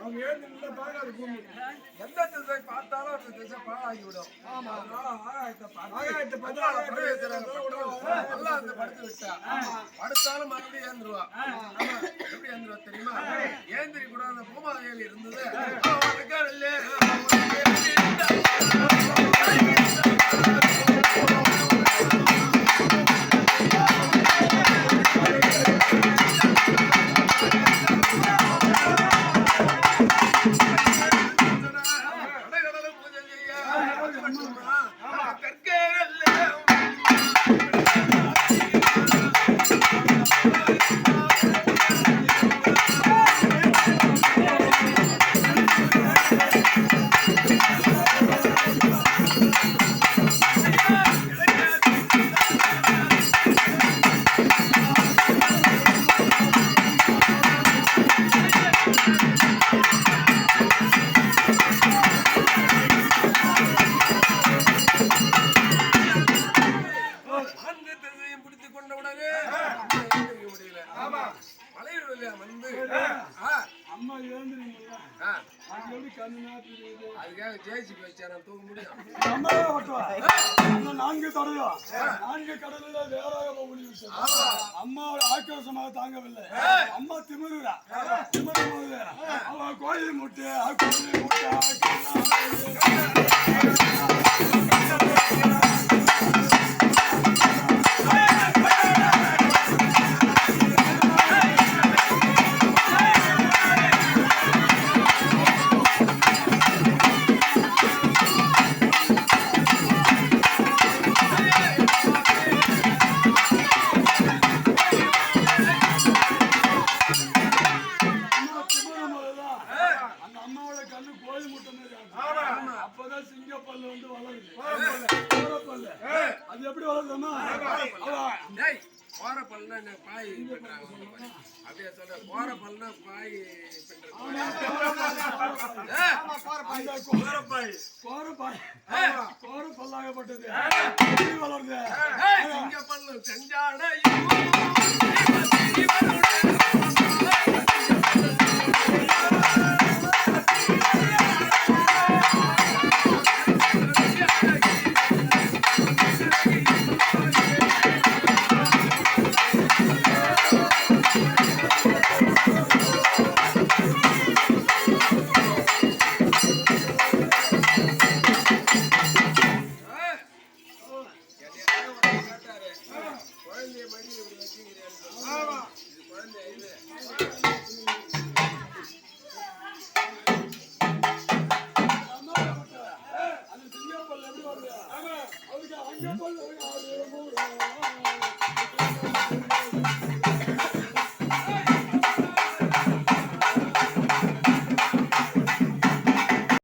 அவங்க ஏன் பாக்காது பூமி எந்த திசை பார்த்தாலும் அந்த திசை பாழாகிவிடும். அதனால ஆகாயத்தை பார்த்து நல்லா அந்த படுத்து விட்டா படுத்தாலும் மறுபடியும் ஏந்துருவா. எப்படி ஏந்துருவா தெரியுமா? ஏந்திரி கூட அந்த பூமாதேவி இருந்தது. அதுக்காக ஜெயிச்சுட்டு வச்சா தூக்க முடியும். நான்கு கடலில் வேறாக அம்மாவோட ஆக்ரோஷமாக தாங்கவில்லை. அம்மா திமிருறா திமிரு அவ கோயில் முட்டு அப்பதான் சிங்கப்பல்ல வந்து வளருது. அது எப்படி வளருதுன்னா கோரப்பல்னா பாய் அப்படியே சொல்ற கோரப்பல்னா பாய் கோரப்பல்லாகப்பட்டது வளருது. சிங்கப்பல்லு செஞ்சாட